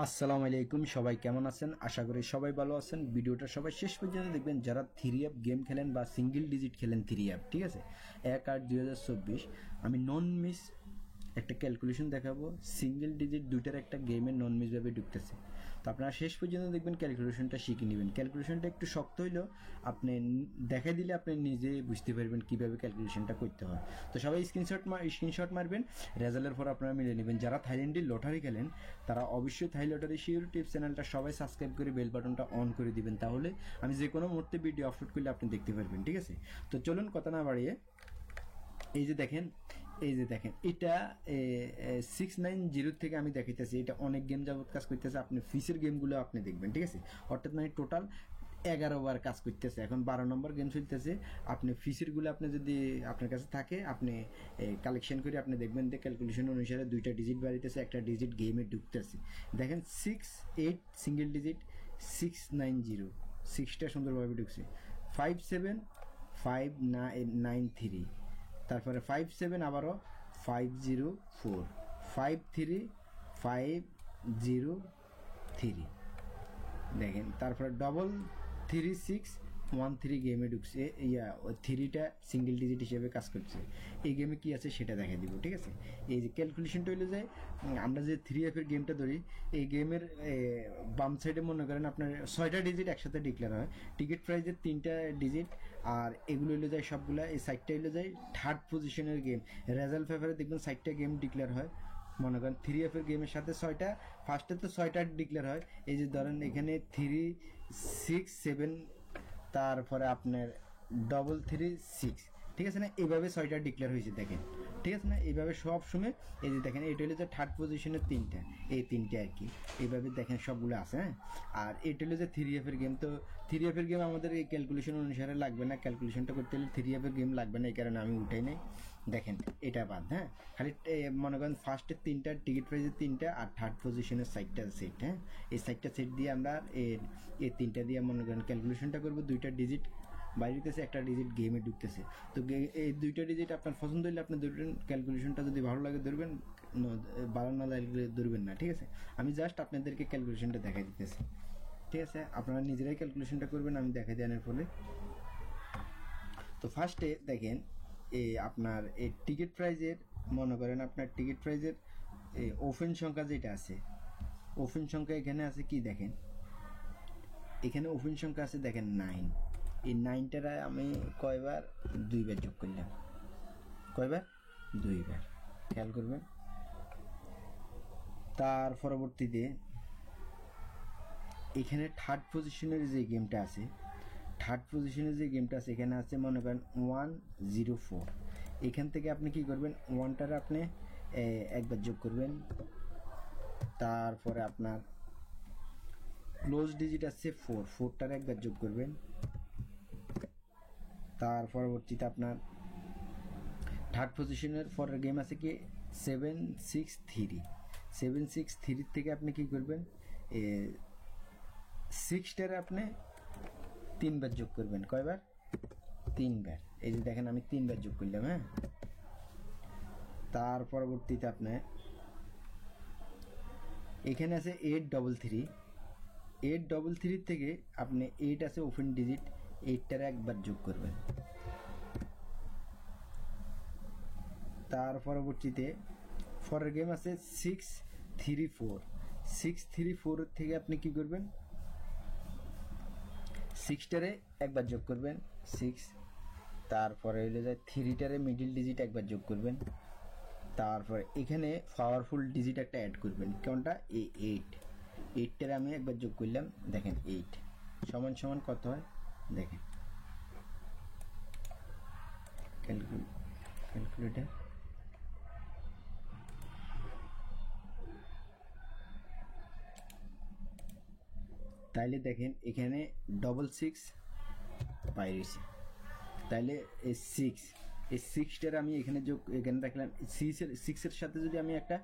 আসসালামু আলাইকুম, সবাই কেমন আছেন? আশা করি সবাই ভালো আছেন। ভিডিওটা সবাই শেষ পর্যন্ত দেখবেন যারা 3 অ্যাপ গেম খেলেন বা সিঙ্গেল ডিজিট খেলেন 3 অ্যাপ, ঠিক আছে। 1/8/2024 আমি নন মিস একটা ক্যালকুলেশন দেখাবো। সিঙ্গেল ডিজিট দুইটার একটা গেমের নন মিসভাবে ঢুকতেছে, তো আপনারা শেষ পর্যন্ত দেখবেন, ক্যালকুলেশনটা শিখে নেবেন। ক্যালকুলেশনটা একটু শক্ত হইলেও আপনি দেখা দিলে আপনি নিজে বুঝতে পারবেন কীভাবে ক্যালকুলেশনটা করতে হয়। তো সবাই স্ক্রিনশট মারবেন, রেজাল্টের পর আপনারা মিলে নেবেন। যারা থাইল্যান্ডের লটারি খেলেন তারা অবশ্যই থাই লটারি শিওর টিপস চ্যানেলটা সবাই সাবস্ক্রাইব করে বেল বাটনটা অন করে দিবেন, তাহলে আমি যে কোনো মুহূর্তে ভিডিও আপলোড করলে আপনি দেখতে পারবেন, ঠিক আছে। তো চলুন কথা না বাড়িয়ে এই যে দেখেন এটা 690 থেকে আমি দেখাইতেছি। এটা অনেক গেম যাবত কাজ করতেছে। আপনি ফিসের গেমগুলো আপনি দেখবেন, ঠিক আছে। অর্থাৎ মানে টোটাল 11 বার কাজ করতেছে। এখন 12 নম্বর গেম চলতেছে। আপনি ফিসেরগুলো আপনি যদি আপনার কাছে থাকে, আপনি কালেকশন করে আপনি দেখবেন যে ক্যালকুলেশন অনুসারে দুইটা ডিজিট বাড়িতেছে, একটা ডিজিট গেমে ঢুকতেছে। দেখেন 6-8 সিঙ্গেল ডিজিট, 690 6টা সুন্দরভাবে ঢুকছে। 57-593, তারপরে 57 আবারও 504, 53-503 দেখেন। তারপরে 33-613 গেমে ঢুকছে। থ্রিটা সিঙ্গেল ডিজিট হিসেবে কাজ করছে। এই গেমে কি আছে সেটা দেখা দিব, ঠিক আছে। এই যে ক্যালকুলেশনটা হইলে যায়, আমরা যে 3F-এর গেমটা ধরি, এই গেমের বাম সাইডে মনে করেন আপনার 6টা ডিজিট একসাথে ডিক্লেয়ার হয়। টিকিট প্রাইজের 3টা ডিজিট, আর এগুলো হইলে যায় সবগুলা। এই সাইডটা হইলে যায় থার্ড পজিশনের গেম। রেজাল্ট পেপারে দেখবেন 6টা গেম ডিক্লেয়ার হয়। মনে করেন 3F-এর গেমের সাথে 6টা, ফার্স্টে তো 6টা ডিক্লেয়ার হয়। এই যে ধরেন এখানে 3, 6, 7, তারপরে আপনার 336, ঠিক আছে না। এইভাবে 6টা ডিক্লেয়ার হয়েছে দেখেন, ঠিক আছে না। এইভাবে সব সময় এই যে দেখেন, এটা হলো যে থার্ড পজিশনের 3টা, এই 3টে আর কি। এইভাবে দেখেন সবগুলো আছে, হ্যাঁ। আর এটা হলো যে 3F-এর গেম। তো 3F-এর গেম আমাদের এই ক্যালকুলেশন অনুসারে লাগবে না। ক্যালকুলেশনটা করতে হলে 3F-এর গেম লাগবে না, এই কারণে আমি উঠাই নাই। দেখেন এটা বাদ, হ্যাঁ। খালি মনে করেন ফার্স্টের 3টা টিকিট প্রাইজের 3টা, আর থার্ড পজিশনের 6টা সেট, হ্যাঁ। এই 6টা সেট দিয়ে আমরা এই 3টা দিয়ে মনে করেন ক্যালকুলেশনটা করবো। দুইটা ডিজিট বাইরেতেছে, একটা ডিজিট গেমে ঢুকতেছে। তো এই দুইটা ডিজিট আপনার পছন্দ হলে আপনি ধরবেন। ক্যালকুলেশনটা যদি ভালো লাগে ধরবেন, ভালো না লাগলে ধরবেন না, ঠিক আছে। আমি জাস্ট আপনাদেরকে ক্যালকুলেশনটা দেখাই দিতেছি, ঠিক আছে। আপনারা নিজেরাই ক্যালকুলেশনটা করবেন আমি দেখাই দেওয়ার ফলে। তো ফার্স্টে দেখেন আপনার এই টিকিট প্রাইজের, মনে করেন আপনার টিকিট প্রাইজের ওপেন সংখ্যা যেটা আছে, ওপেন সংখ্যা এখানে আছে কি দেখেন, এখানে ওপেন সংখ্যা আছে দেখেন 9। এই 9টার আমি কয়বার, 2বার যোগ করলাম। কয়বার? 2বার। খেয়াল করবেন। তার পরবর্তীতে এখানে থার্ড পজিশনের যে গেমটা আছে, এখানে আছে মনে করেন 104। এখান থেকে আপনি কি করবেন, 1টার আপনি একবার যোগ করবেন। তারপরে আপনার ক্লোজ ডিজিট আছে 4টার একবার যোগ করবেন। তার পরবর্তীতে আপনার থার্ড পজিশনের পরের গেম আছে কি 763 থেকে আপনি কি করবেন, 6টার আপনি 3বার যোগ করবেন। কয়বার? 3বার। এই যে দেখেন আমি 3বার যোগ করলাম, হ্যাঁ। তার পরবর্তীতে আপনার এখানে আছে 833 থেকে আপনি 8 আছে ওপেন ডিজিট, 8টার একবার যোগ করবেন। তার পরবর্তীতে পরের গেম আছে 634 থেকে আপনি কি করবেন, 6টারে একবার যোগ করবেন 6। তারপরে হইলে যায় 3টারে মিডিল ডিজিট একবার যোগ করবেন। তারপরে এখানে পাওয়ারফুল ডিজিট একটা অ্যাড করবেন, কোনটা? এই 8টারে আমি একবার যোগ করলাম। দেখেন 8 সমান সমান কত হয় দেখেন, ক্যালকুলেটর। তাইলে দেখেন এখানে 66 পাইরেছি। তাইলে এই 6টার আমি এখানে রাখলাম। 6-এর সাথে যদি আমি একটা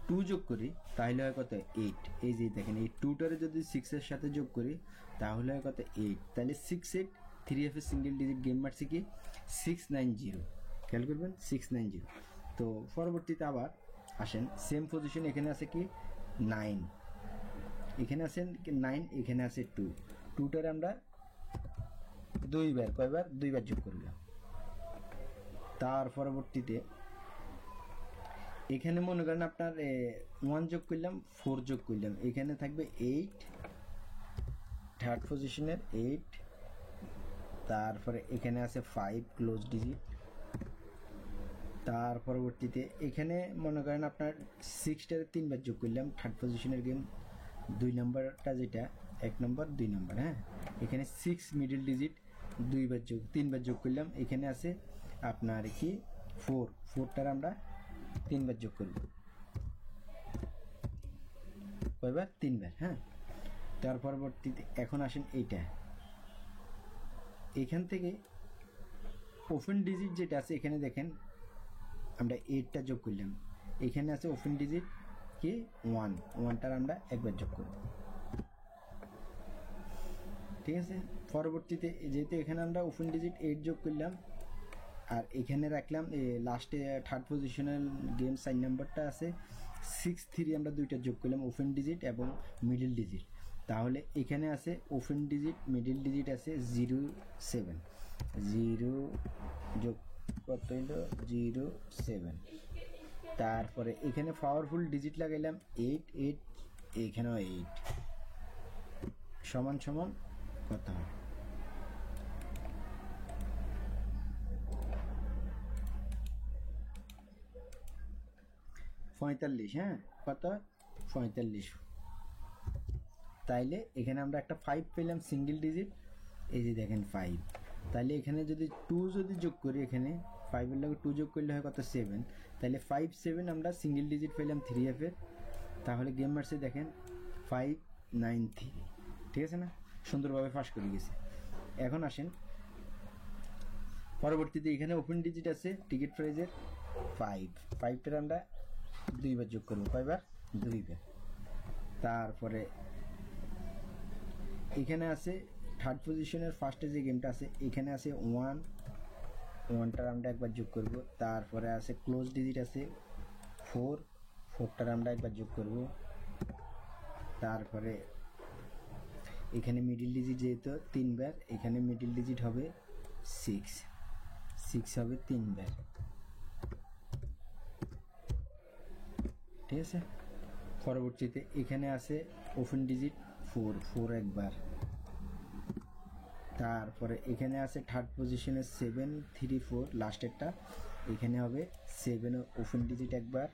2 যোগ করি তাহলে হয় কত? 8। এই যে দেখেন এই 2টারে যদি 6-এর সাথে যোগ করি তাহলে হয় কত? 8। তাহলে 6-8 3F-এর সিঙ্গেল ডিজিট গেম মারছি কি 690। খেয়াল করবেন 690। তো পরবর্তীতে আবার আসেন, সেম পজিশন এখানে আছে কি 9। এখানে আছে 9, এখানে আছে 2, 2টার আমরা দুইবার, কয়বার, দুইবার যোগ করলাম। তার পরবর্তীতে এখানে মনে করেন আপনার 1 যোগ করলাম, 4 যোগ করলাম, এখানে থাকবে 8, থার্ড পজিশনের 8, তারপরে এখানে আছে 5 ক্লোজ ডিজিট। তার পরবর্তীতে এখানে মনে করেন আপনার 6টার 3বার যোগ করলাম, থার্ড পজিশনের গেম 2 নম্বরটা যেটা 1 নম্বর 2 নম্বর, হ্যাঁ, এখানে 6 মিডল ডিজিট 3বার যোগ করলাম, এখানে আছে আপনার কি 4টার আমরা 3বার যোগ করব, কয়বার, 3বার, হ্যাঁ। তার পরবর্তীতে এখন আসেন এইটা, এখান থেকে ওপেন ডিজিট যেটা আছে এখানে দেখেন আমরা 8টা যোগ করলাম, এখানে আছে ওপেন ডিজিট কি 1টার আমরা একবার যোগ করব, ঠিক আছে। পরবর্তীতে যেহেতু এখানে আমরা ওপেন ডিজিট 8 যোগ করলাম, আর এখানে রাখলাম লাস্টে থার্ড পজিশনাল গেম 4 নাম্বারটা আছে 6, 3 আমরা 2টা যোগ করলাম ওপেন ডিজিট এবং মিডল ডিজিট, তাহলে এখানে আছে ওপেন ডিজিট মিডল ডিজিট আছে 07, 0 যোগ কত হইল 07, তারপরে এখানে পাওয়ারফুল ডিজিট লাগাইলাম 8, এখানেও 8 সমান সমান কত হয়, পঁয়তাল্লিশ, হ্যাঁ, কত 45। তাইলে এখানে আমরা একটা 5 পেলাম সিঙ্গেল ডিজিট, এই যে দেখেন 5, তাহলে এখানে যদি 2 যদি যোগ করি, এখানে 5 এর লগে 2 যোগ করলে হয় কত 7, তাহলে 5, 7 আমরা সিঙ্গেল ডিজিট পেলাম 3F এর, তাহলে গেম মারছে দেখেন 593, ঠিক আছে না, সুন্দরভাবে ফাঁস করে গেছে। এখন আসেন পরবর্তীতে এখানে ওপেন ডিজিট আছে টিকিট প্রাইজের 5টার আমরা 2বার যোগ করবো, কয়বার, 2বার। তারপরে এখানে আছে থার্ড পজিশনের ফার্স্টে যে গেমটা আছে এখানে আছে 1টার আমরা একবার যোগ করব, তারপরে আছে ক্লোজ ডিজিট আছে 4টার আমরা একবার যোগ করব, তারপরে এখানে মিডিল ডিজিট যেহেতু 3বার, এখানে মিডিল ডিজিট হবে 6 হবে 3বার, ঠিক আছে। পরবর্তীতে এখানে আছে ওপেন ডিজিট 4 একবার, তারপরে এখানে আছে থার্ড পজিশনে 7, 3, 4 লাস্টেরটা, এখানে হবে 7 ওপেন ডিজিট একবার,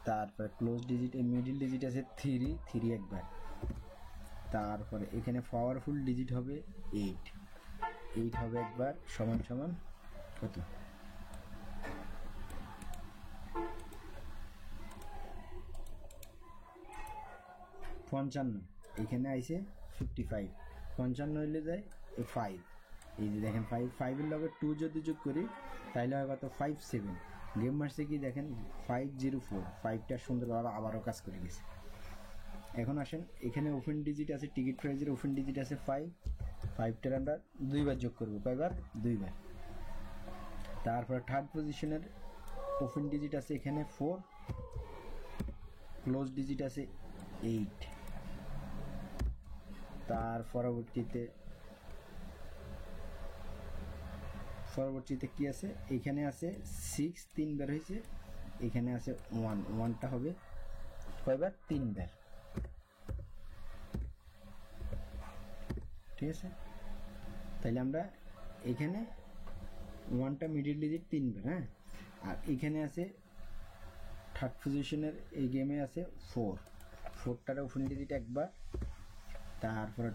তারপরে ক্লোজ ডিজিট মিডিল ডিজিট আছে 3 একবার, তারপরে এখানে পাওয়ারফুল ডিজিট হবে 8 হবে একবার, সমান সমান কত, 55, এখানে আইছে 55, 55 হইলে যায় 5, এই যে দেখেন 5 এর লগে 2 যদি যোগ করি তাহলে হয় কত 57, গেম মারছে কি দেখেন 504, 5টা সুন্দরভাবে আবারও কাজ করে গেছে। এখন আসেন এখানে ওপেন ডিজিট আছে টিকিট প্রাইজের ওপেন ডিজিট আছে 5টার আমরা 2বার যোগ করবো, কয়বার, 2বার। তারপরে থার্ড পজিশনের ওপেন ডিজিট আছে এখানে 4, ক্লোজ ডিজিট আছে 8, তার পরবর্তীতে কি আছে, এখানে আছে 6, 3বার হয়েছে, এখানে আছে 1টা হবে কয়বার, 3বার, ঠিক আছে। তাহলে আমরা এখানে 1টা মিডিল ডিজিট 3বার, হ্যাঁ, আর এখানে আছে থার্ড পজিশনের এই গেমে আছে 4টার ওপেন ডিজিট একবার, তারপরে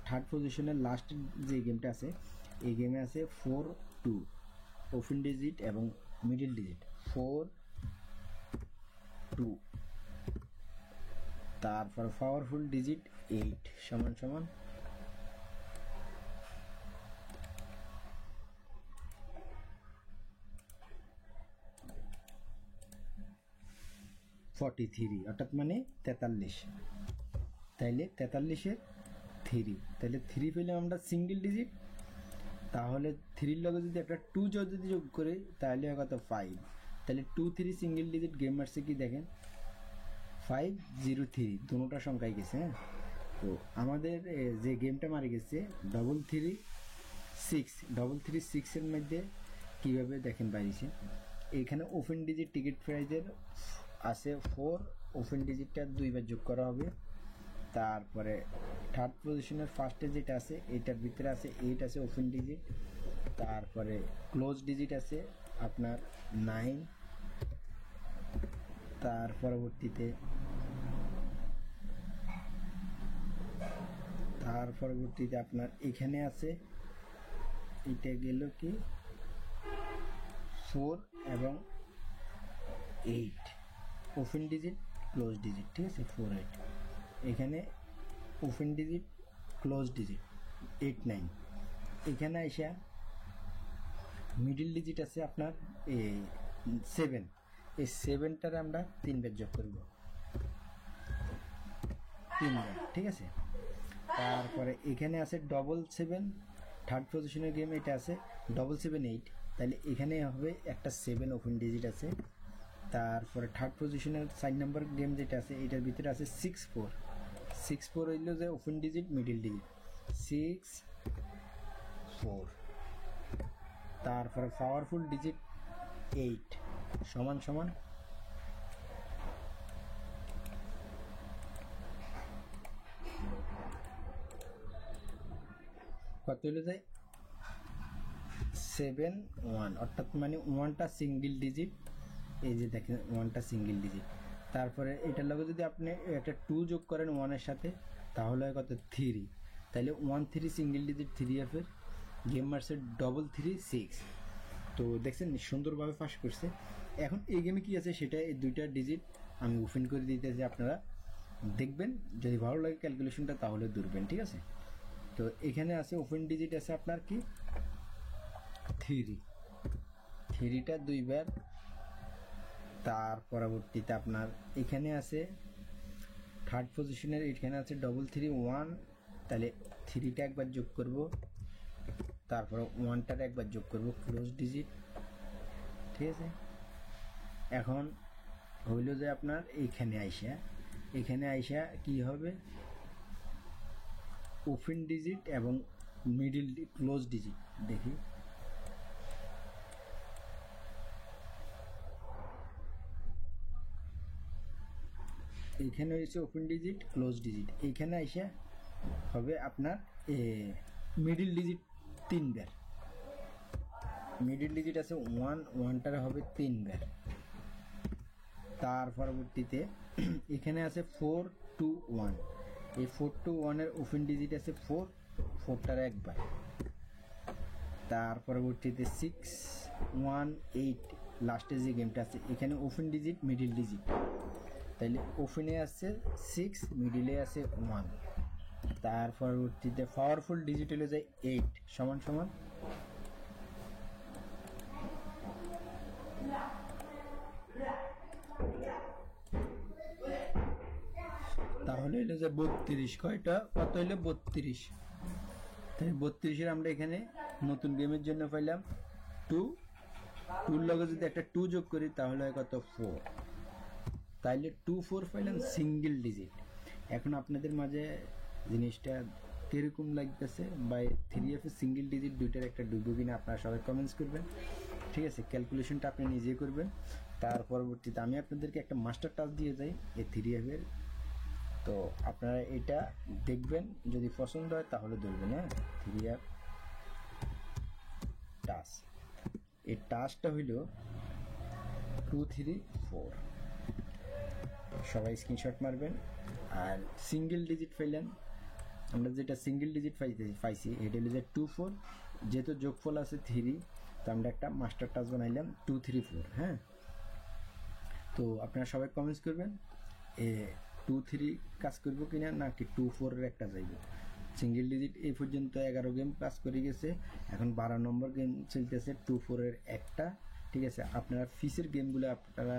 থার্ড পজিশনের লাস্ট যে গেমটা আছে এই গেমে আছে 4, 2 ওপেন ডিজিট এবং মিডল ডিজিট 4, 2, তারপর পাওয়ারফুল ডিজিট 8 সমান সমান 43, অর্থাৎ মানে 43, তাইলে 43-এর 3, তাহলে 3 পেলে আমরা সিঙ্গেল ডিজিট, তাহলে 3-র লগে যদি একটা 2 যদি যোগ করি তাহলে কত 5, তাহলে 2, 3 সিঙ্গেল ডিজিট গেম মারছে কি দেখেন 503 দুটোটা সংখ্যায় গেছে। হ্যাঁ, তো আমাদের যে গেমটা মারি গেছে 336 এর মধ্যে কীভাবে দেখেন বাইরেছে, এখানে ওপেন ডিজিট টিকিট প্রাইজের আছে 4, ওপেন ডিজিটটা 2বার যোগ করা হবে। তারপরে থার্ড পজিশনের ফার্স্টে যেটা আছে এটার ভিতরে আছে 8 আছে ওপেন ডিজিট। তারপরে ক্লোজ ডিজিট আছে আপনার 9। তার পরবর্তীতে আপনার এখানে আছে, এটা গেল কি 4 এবং 8 ওপেন ডিজিট ক্লোজ ডিজিট, ঠিক আছে 4 8। এখানে ওপেন ডিজিট ক্লোজ ডিজিট 8 9। এখানে আইসা মিডিল ডিজিট আছে আপনার 7, এই 7টারে আমরা 3বার যোগ করব, 3বার, ঠিক আছে। তারপরে এখানে আছে 7 থার্ড পজিশনের গেম, এটা আছে 7 8, তাহলে এখানে হবে একটা 7 ওপেন ডিজিট আছে। তারপরে থার্ড পজিশনের 4 নম্বর গেম যেটা আছে এটার ভিতরে আছে 6 4 হইল যে ওপেন ডিজিট মিডিল ডিজিট 6 4। তারপরে পাওয়ারফুল ডিজিট 8 সমান সমান কত হইল যায় 7 1, অর্থাৎ মানে 1টা সিঙ্গেল ডিজিট, এই যে দেখেন 1টা সিঙ্গেল ডিজিট। তারপরে এটার লগে যদি আপনি একটা 2 যোগ করেন 1-এর সাথে তাহলে হয় কত 3, তাহলে 1 3 সিঙ্গেল ডিজিট 3F এর গেম মারছে 336। তো দেখছেন সুন্দরভাবে পাস করছে। এখন এই গেমে কি আছে সেটা এই 2টা ডিজিট আমি ওপেন করে দিতেছি, আপনারা দেখবেন, যদি ভালো লাগে ক্যালকুলেশনটা তাহলে ধরবেন, ঠিক আছে। তো এখানে আছে ওপেন ডিজিট আছে আপনার কি 3টা 2বার। তার পরবর্তীতে আপনার এখানে আছে থার্ড পজিশনের, এখানে আছে 331, তাহলে 3টা একবার যোগ করব, তারপর 1টার একবার যোগ করব ক্লোজ ডিজিট, ঠিক আছে। এখন হইল যে আপনার এখানে আইসা কি হবে ওপেন ডিজিট এবং মিডিল ক্লোজ ডিজিট, দেখি এখানে হয়েছে ওপেন ডিজিট ক্লোজ ডিজিট। এইখানে আইসা হবে আপনার মিডিল ডিজিট 3বার, মিডিল ডিজিট আছে 1টার হবে 3বার। তার পরবর্তীতে এখানে আছে 4 2 1, এই 4 2 1 এর ওপেন ডিজিট আছে 4টার একবার। তার পরবর্তীতে 6 1 8 লাস্টে যে গেমটা আছে এখানে ওপেন ডিজিট মিডিল ডিজিট, তাইলে ওপেনে আছে 6 মিডিলে আছে 1। তার পরবর্তীতে পাওয়ারফুল ডিজিট হলে যায় 8 সমান সমান তাহলে হইলো যে 32, কয়টা কত হইলো 32। তাই 32-এর আমরা এখানে নতুন গেমের জন্য পাইলাম 2 লগে যদি একটা 2 যোগ করি তাহলে হয় কত 4, তাইলে 2 4 পাইলাম সিঙ্গেল ডিজিট। এখন আপনাদের মাঝে জিনিসটা কিরকম লাগতেছে বা 3F এর সিঙ্গেল ডিজিট 2টার একটা ডুবো কিনা আপনারা সবাই কমেন্টস করবেন, ঠিক আছে। ক্যালকুলেশনটা আপনি নিজে করবেন। তার পরবর্তীতে আমি আপনাদেরকে একটা মাস্টার টাচ দিয়ে যাই এই 3F এর, তো আপনারা এটা দেখবেন, যদি পছন্দ হয় তাহলে ধরবেন। হ্যাঁ, 3F টাচ, এই টাচটা হইল 2 3 4, সবাই স্ক্রিনশট মারবেন। আর সিঙ্গেল ডিজিট পাইলেন, আমরা যেটা সিঙ্গেল ডিজিট পাইছি এটা হলো যে 2 4, যেহেতু যোগফল আছে 3, তো আমরা একটা মাস্টার টাচ বানাইলাম 2 3 4। হ্যাঁ, তো আপনারা সবাই কমেন্টস করবেন 2 3 কাজ করবো কিনা নাকি 2 4 এর একটা যাইব। সিঙ্গেল ডিজিট এই পর্যন্ত 11 গেম কাজ করে গেছে, এখন 12 নম্বর গেম চলতেছে 2 4 এর একটা, ঠিক আছে। আপনারা ফিসের গেমগুলো আপনারা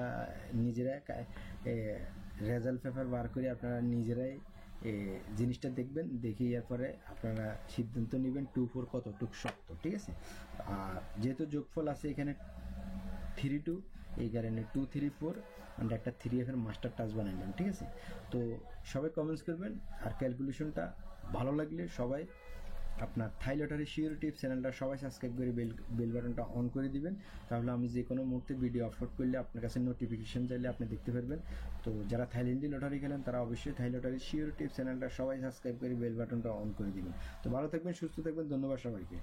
নিজেরা রেজাল্ট পেপার বার করে আপনারা নিজেরাই জিনিসটা দেখবেন, দেখে এরপরে আপনারা সিদ্ধান্ত নেবেন 2 4 কতটুকু শক্ত, ঠিক আছে। আর যেহেতু যোগফল আছে এখানে 3 2, এই কারণে 234 আমরা একটা 3F এর মাস্টার টাচ বানাইলাম, ঠিক আছে? তো সবাই কমেন্টস করবেন, আর ক্যালকুলেশনটা ভালো লাগলে সবাই আপনার থাই লটারি শিওর টিপস চ্যানেলটা সবাই সাবস্ক্রাইব করে বেল বাটনটা অন করে দিবেন, তাহলে আমি যে কোনো মুহূর্তে ভিডিও আপলোড করলে আপনার কাছে নোটিফিকেশন চাইলে আপনি দেখতে পারবেন। তো যারা থাইল্যান্ডি লটারি খেলেন তারা অবশ্যই থাই লটারি শিওর টিপস চ্যানেলটা সবাই সাবস্ক্রাইব করে বেল বাটনটা অন করে দিবেন। তো ভালো থাকবেন, সুস্থ থাকবেন, ধন্যবাদ সবাইকে।